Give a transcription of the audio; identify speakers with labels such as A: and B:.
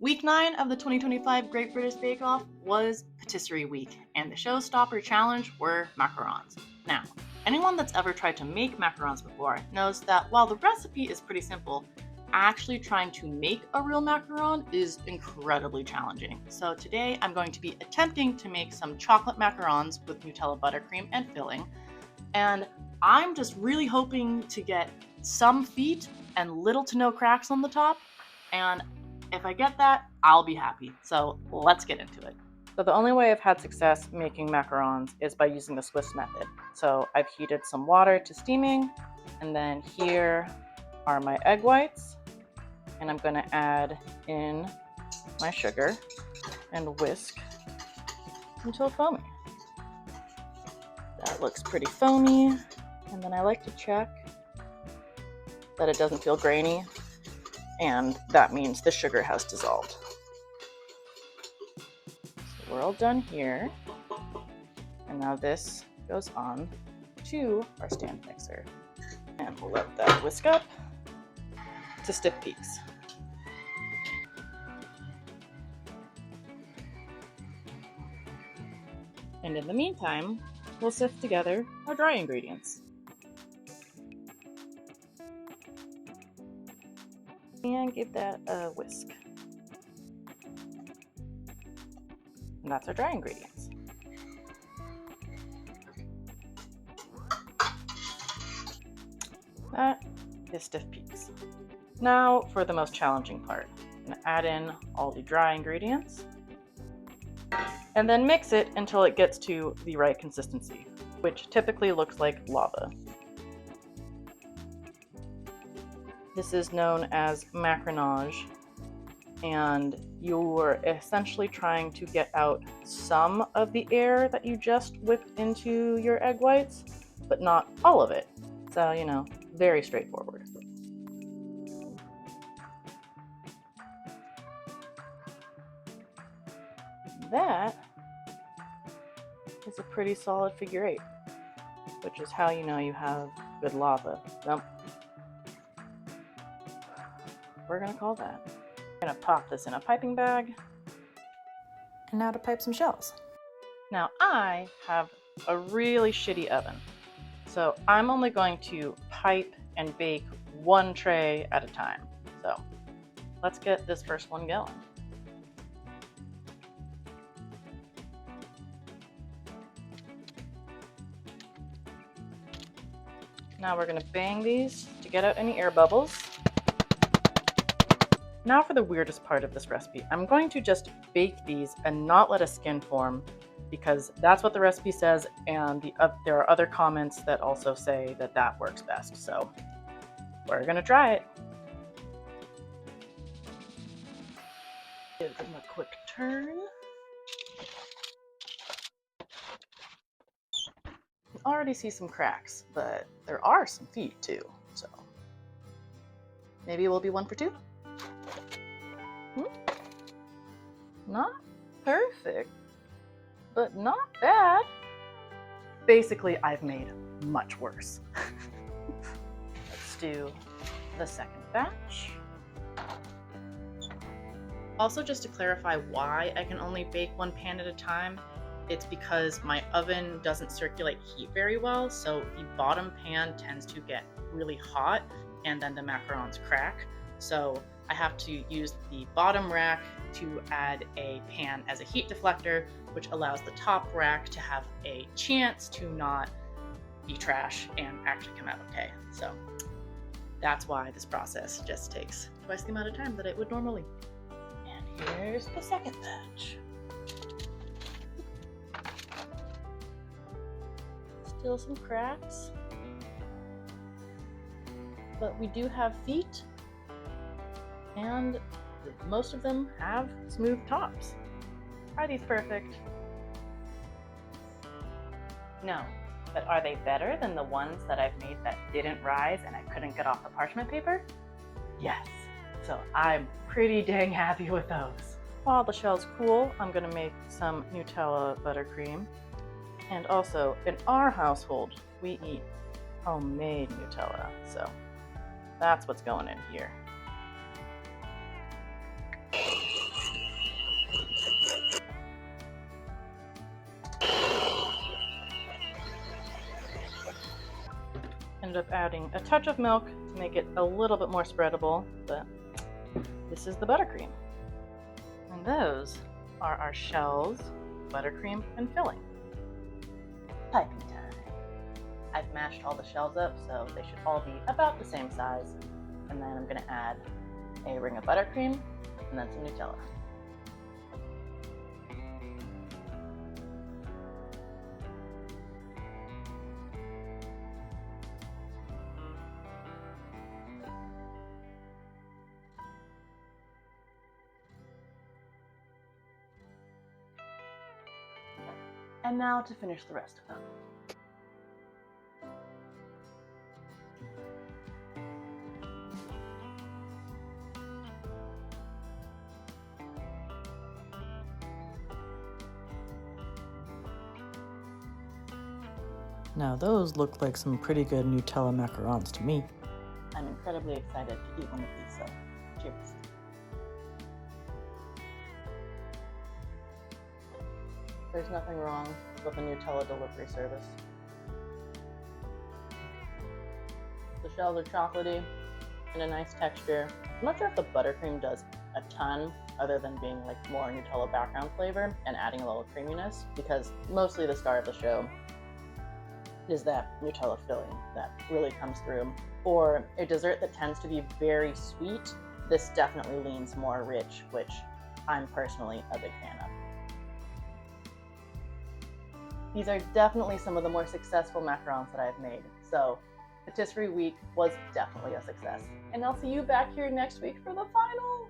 A: Week 9 of the 2025 Great British Bake Off was Patisserie Week, and the showstopper challenge were macarons. Now, anyone that's ever tried to make macarons before knows that while the recipe is pretty simple, actually trying to make a real macaron is incredibly challenging. So today I'm going to be attempting to make some chocolate macarons with Nutella Buttercream and filling, and I'm just really hoping to get some feet and little to no cracks on the top, and if I get that, I'll be happy. So let's get into it. So the only way I've had success making macarons is by using the Swiss method. So I've heated some water to steaming, and then here are my egg whites, and I'm gonna add in my sugar and whisk until foamy. That looks pretty foamy, and then I like to check that it doesn't feel grainy, and that means the sugar has dissolved. So we're all done here, and now this goes on to our stand mixer, and we'll let that whisk up to stiff peaks. And in the meantime, we'll sift together our dry ingredients. And give that a whisk. And that's our dry ingredients. That is stiff peaks. Now for the most challenging part. I'm going to add in all the dry ingredients and then mix it until it gets to the right consistency, which typically looks like lava. This is known as macaronage, and you're essentially trying to get out some of the air that you just whipped into your egg whites, but not all of it. So, you know, very straightforward. That is a pretty solid figure 8, which is how you know you have good lava. Nope. We're gonna call that. I'm gonna pop this in a piping bag. And now to pipe some shells. Now I have a really shitty oven, so I'm only going to pipe and bake one tray at a time. So let's get this first one going. Now we're gonna bang these to get out any air bubbles. Now for the weirdest part of this recipe. I'm going to just bake these and not let a skin form, because that's what the recipe says, and there are other comments that also say that that works best. So we're gonna try it. Give them a quick turn. You already see some cracks, but there are some feet too, so maybe it will be 1 for 2. Not perfect, but not bad. Basically, I've made much worse. Let's do the second batch. Also, just to clarify why I can only bake one pan at a time, it's because my oven doesn't circulate heat very well, so the bottom pan tends to get really hot and then the macarons crack. So I have to use the bottom rack to add a pan as a heat deflector, which allows the top rack to have a chance to not be trash and actually come out okay. So that's why this process just takes twice the amount of time that it would normally. And here's the second batch. Still some cracks, but we do have feet, and most of them have smooth tops. Are these perfect? No, but are they better than the ones that I've made that didn't rise and I couldn't get off the parchment paper? Yes, so I'm pretty dang happy with those. While the shell's cool, I'm gonna make some Nutella buttercream. And also, in our household, we eat homemade Nutella, so that's what's going in here. Ended up adding a touch of milk to make it a little bit more spreadable, but this is the buttercream. And those are our shells, buttercream, and filling. Piping time. I've mashed all the shells up, so they should all be about the same size. And then I'm going to add a ring of buttercream and then some Nutella. And now to finish the rest of them.
B: Now those look like some pretty good Nutella macarons to me.
A: I'm incredibly excited to eat one of these, so cheers. There's nothing wrong with a Nutella delivery service. The shells are chocolatey and a nice texture. I'm not sure if the buttercream does a ton other than being like more Nutella background flavor and adding a little creaminess, because mostly the star of the show is that Nutella filling that really comes through. For a dessert that tends to be very sweet, this definitely leans more rich, which I'm personally a big fan of. These are definitely some of the more successful macarons that I've made, so Patisserie Week was definitely a success. And I'll see you back here next week for the final